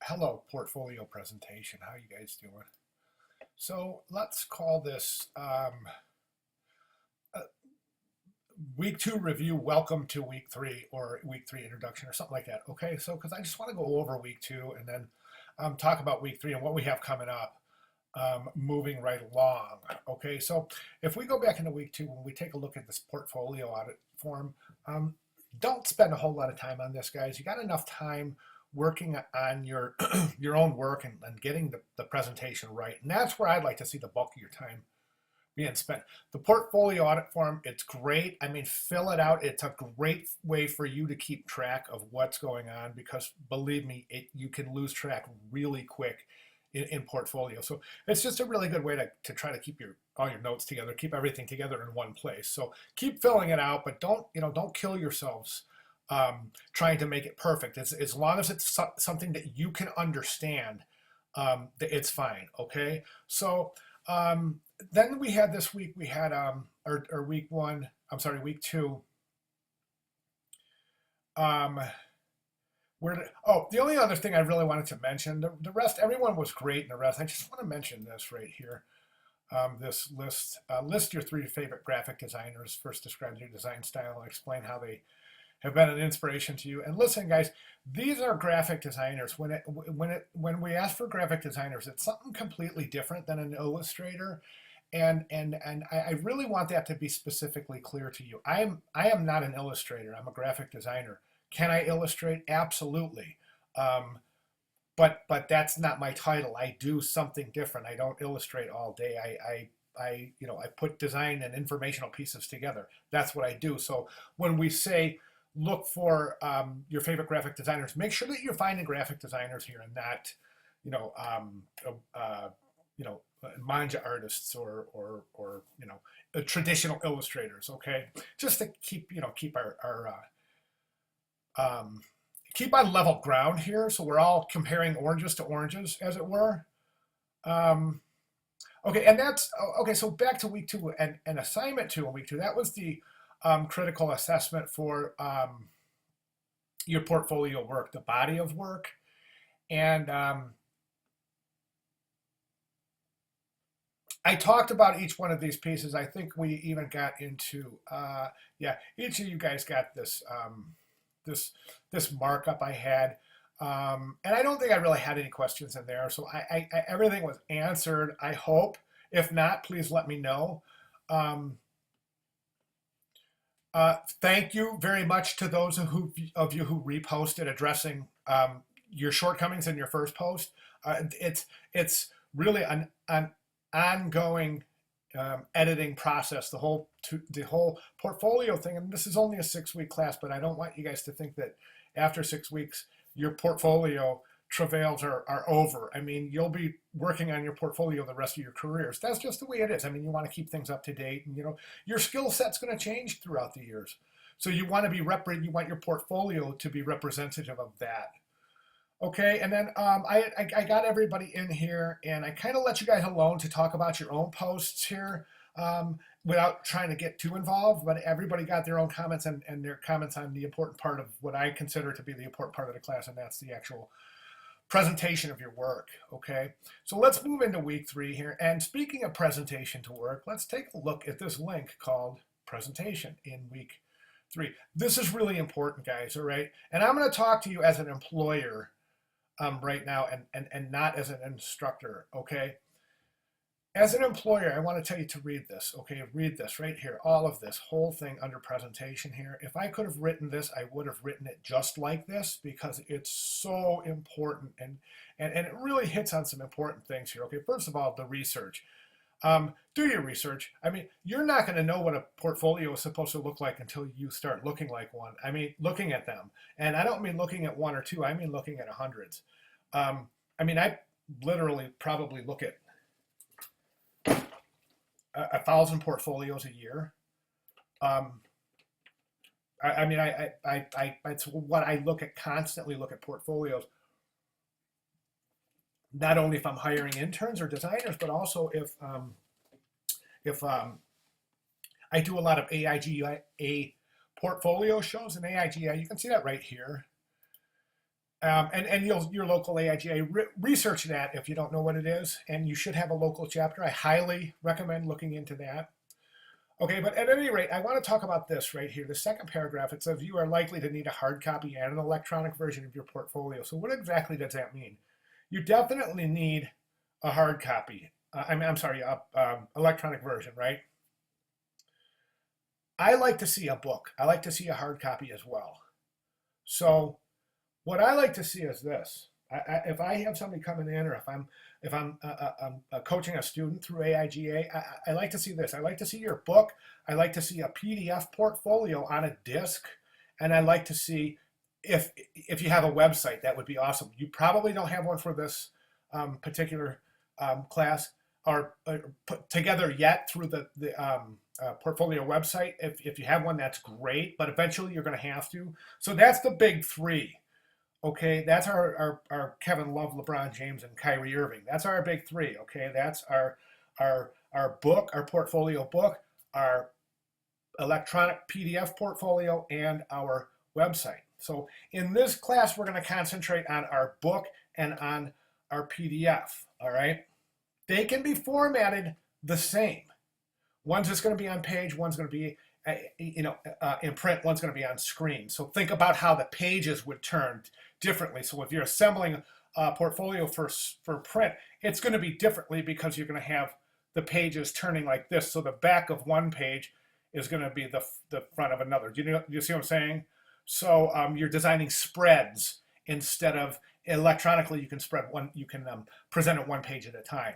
Hello, portfolio presentation. How you guys doing? So let's call this uh, week two review. Welcome to week three, or week three introduction, or something like that. Okay, so because I just want to go over week two and then talk about week three and what we have coming up, moving right along. Okay, so if we go back into week two, when we take a look at this portfolio audit form, don't spend a whole lot of time on this, guys. You got enough time working on your your own work and getting the presentation right. And that's where I'd like to see the bulk of your time being spent. The portfolio audit form, it's great. I mean, fill it out. It's a great way for you to keep track of what's going on because believe me, you can lose track really quick in portfolio. So it's just a really good way to try to keep all your notes together, keep everything together in one place. So keep filling it out, but don't kill yourselves trying to make it perfect. As long as it's something that you can understand, it's fine. Okay. So then we had this week, we had or week one, I'm sorry, week two. The only other thing I really wanted to mention, the rest, everyone was great in the rest. I just want to mention this right here. This list your three favorite graphic designers, first describe your design style and explain how they have been an inspiration to you. And listen, guys, these are graphic designers. When we ask for graphic designers, it's something completely different than an illustrator. And I really want that to be specifically clear to you. I am not an illustrator. I'm a graphic designer. Can I illustrate? Absolutely. But that's not my title. I do something different. I don't illustrate all day. I put design and informational pieces together. That's what I do. So when we say look for your favorite graphic designers, make sure that you're finding graphic designers here and not, manga artists or traditional illustrators. Okay, just to keep our keep on level ground here, so we're all comparing oranges to oranges, as it were. Okay, and that's okay. So back to week two and assignment two in week two. That was the critical assessment for your portfolio work, the body of work, and I talked about each one of these pieces. I think we even got into each of you guys got this markup I had. And I don't think I really had any questions in there. So everything was answered, I hope. If not, please let me know. Thank you very much to those of you who reposted addressing your shortcomings in your first post. It's really an ongoing editing process, the whole portfolio thing. And this is only a 6-week class, but I don't want you guys to think that after 6 weeks your portfolio travails are over. I mean, you'll be working on your portfolio the rest of your careers. That's just the way it is. I mean, you want to keep things up to date, and your skill set's going to change throughout the years. So you want to you want your portfolio to be representative of that. Okay, and then I got everybody in here, and I kind of let you guys alone to talk about your own posts here without trying to get too involved, but everybody got their own comments and their comments on the important part of what I consider to be the important part of the class, and that's the actual presentation of your work. Okay, so let's move into week three here. And speaking of presentation to work, let's take a look at this link called presentation in week three. This is really important, guys. All right, and I'm going to talk to you as an employer right now and not as an instructor. Okay, as an employer, I want to tell you to read this. Okay, read this right here, all of this whole thing under presentation here. If I could have written this, I would have written it just like this because it's so important and it really hits on some important things here. Okay, first of all, the research. Do your research. I mean, you're not going to know what a portfolio is supposed to look like until you start looking like one. I mean, looking at them. And I don't mean looking at one or two. I mean looking at hundreds. I mean, I literally probably look at 1,000 portfolios a year. I mean, it's what I look at, constantly look at portfolios. Not only if I'm hiring interns or designers, but also if I do a lot of AIGA portfolio shows, and AIGA, you can see that right here. And your local AIGA, research that if you don't know what it is, and you should have a local chapter. I highly recommend looking into that. Okay, but at any rate, I want to talk about this right here. The second paragraph, it says you are likely to need a hard copy and an electronic version of your portfolio. So what exactly does that mean? You definitely need a hard copy. I'm sorry, electronic version, right? I like to see a book. I like to see a hard copy as well. So what I like to see is this. If I have somebody coming in, or if I'm coaching a student through AIGA, I like to see this. I like to see your book. I like to see a PDF portfolio on a disc, and I like to see if you have a website. That would be awesome. You probably don't have one for this particular class or put together yet through the portfolio website. If you have one, that's great, but eventually you're going to have to. So that's the big three. Okay, that's our Kevin Love, LeBron James, and Kyrie Irving. That's our big three. Okay, that's our book, our portfolio book, our electronic PDF portfolio, and our website. So in this class, we're going to concentrate on our book and on our PDF. All right, they can be formatted the same. One's just going to be on page. One's going to be in print. One's going to be on screen. So think about how the pages would turn differently. So if you're assembling a portfolio for print, it's going to be differently because you're going to have the pages turning like this. So the back of one page is going to be the front of another. Do you see what I'm saying? So you're designing spreads instead of electronically. You can present it one page at a time.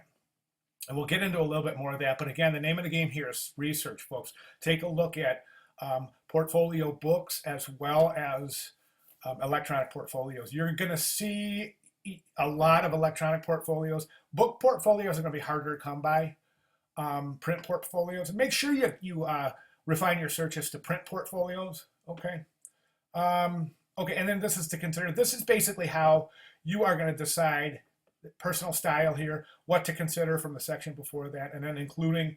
And we'll get into a little bit more of that. But again, the name of the game here is research, folks. Take a look at portfolio books as well as electronic portfolios. You're going to see a lot of electronic portfolios. Book portfolios are going to be harder to come by. Print portfolios. And make sure you refine your searches to print portfolios. Okay. Okay, and then this is to consider. This is basically how you are going to decide personal style here, what to consider from the section before that, and then including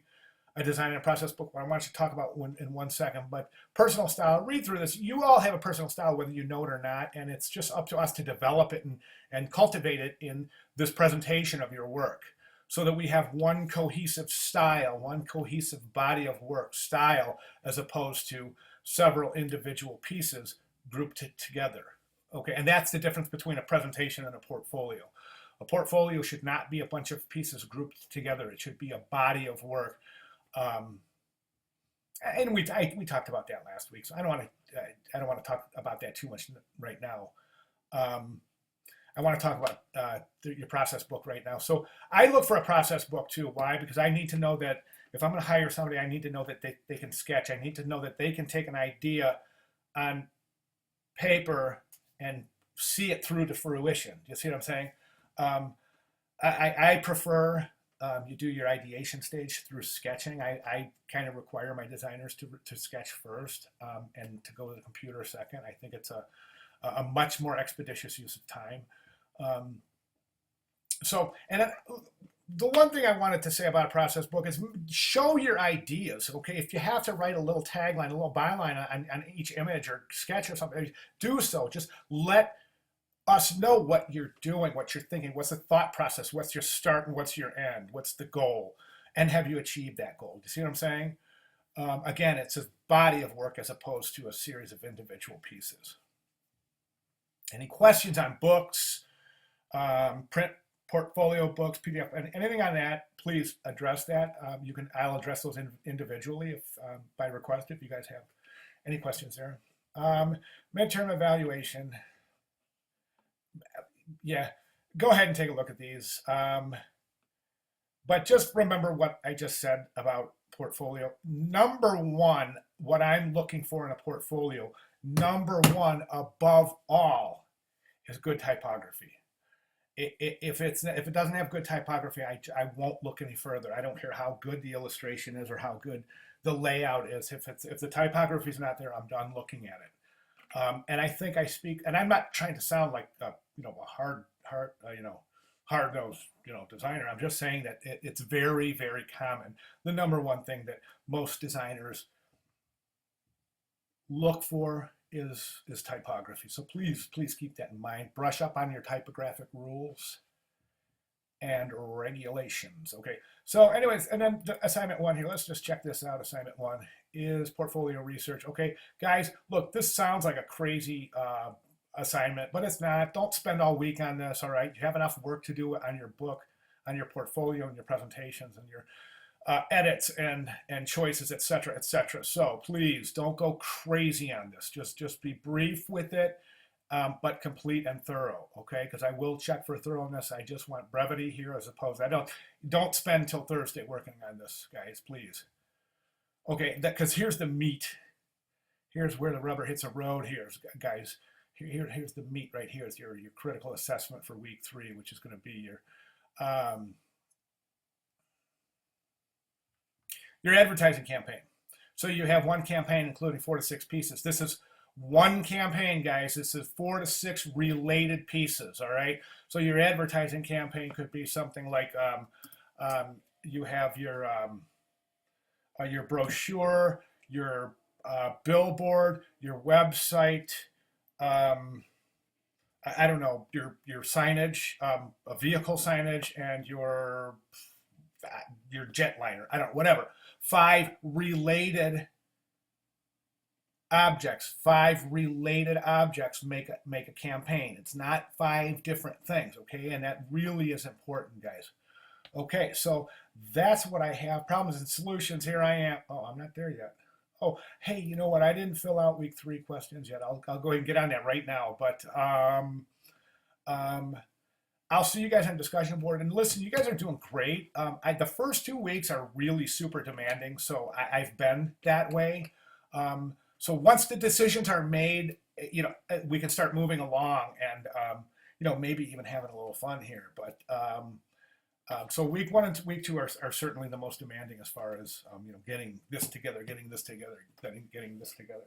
a design and process book, what I want you to talk about in 1 second. But personal style, read through this. You all have a personal style, whether you know it or not, and it's just up to us to develop it and cultivate it in this presentation of your work so that we have one cohesive style, one cohesive body of work style, as opposed to several individual pieces grouped together. Okay, and that's the difference between a presentation and a portfolio. A portfolio should not be a bunch of pieces grouped together. It should be a body of work. And we talked about that last week, so I don't want to talk about that too much right now. I want to talk about your process book right now. So I look for a process book too. Why? Because I need to know that if I'm going to hire somebody, I need to know that they can sketch. I need to know that they can take an idea on paper and see it through to fruition. Do you see what I'm saying? I prefer you do your ideation stage through sketching. I kind of require my designers to sketch first and to go to the computer second. I think it's a much more expeditious use of time. The one thing I wanted to say about a process book is show your ideas. Okay, if you have to write a little tagline, a little byline on each image or sketch or something, do so. Just let us know what you're doing, what you're thinking, what's the thought process, what's your start and what's your end, what's the goal, and have you achieved that goal? Do you see what I'm saying? Again, it's a body of work as opposed to a series of individual pieces. Any questions on books, print portfolio books, PDF, and anything on that, please address that. I'll address those individually if by request if you guys have any questions there. Midterm evaluation. Yeah, go ahead and take a look at these. But just remember what I just said about portfolio. Number one, what I'm looking for in a portfolio, number one above all, is good typography. If it doesn't have good typography, I won't look any further. I don't care how good the illustration is or how good the layout is. If the typography is not there, I'm done looking at it. And I think I speak, and I'm not trying to sound like a hard-nosed designer. I'm just saying that it's very, very common. The number one thing that most designers look for is typography. So please keep that in mind. Brush up on your typographic rules and regulations. Okay, so anyways, and then the assignment 1 here, let's just check this out. Assignment 1 is portfolio research. Okay, guys, look, this sounds like a crazy assignment, but it's not. Don't spend all week on this, all right? You have enough work to do on your book, on your portfolio, and your presentations, and your edits and choices, etc., etc. So please don't go crazy on this. Just be brief with it, but complete and thorough. Okay, because I will check for thoroughness. I just want brevity here, as opposed. Don't spend till Thursday working on this, guys. Please. Okay, because here's the meat. Here's where the rubber hits the road. Here's guys. Here's the meat right here. Is your critical assessment for week 3, which is going to be your advertising campaign. So you have one campaign including 4 to 6 pieces. This is one campaign, guys. This is 4 to 6 related pieces, all right? So your advertising campaign could be something like you have your brochure, your billboard, your website, I don't know, your signage, a vehicle signage, and your jetliner. I don't know, whatever. 5 related objects. 5 related objects make a campaign. It's not 5 different things, okay? And that really is important, guys. Okay, so that's what I have. Problems and solutions. Here I am. Oh, I'm not there yet. Oh, hey, you know what? I didn't fill out week 3 questions yet. I'll go ahead and get on that right now. But I'll see you guys on discussion board. And listen, you guys are doing great. The first 2 weeks are really super demanding, so I've been that way. So once the decisions are made, we can start moving along and maybe even having a little fun here. But so week 1 and week 2 are certainly the most demanding as far as getting this together, getting this together.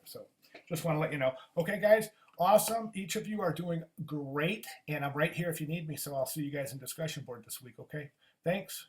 So just want to let you know. Okay, guys, awesome. Each of you are doing great, and I'm right here if you need me. So I'll see you guys in discussion board this week. Okay, thanks.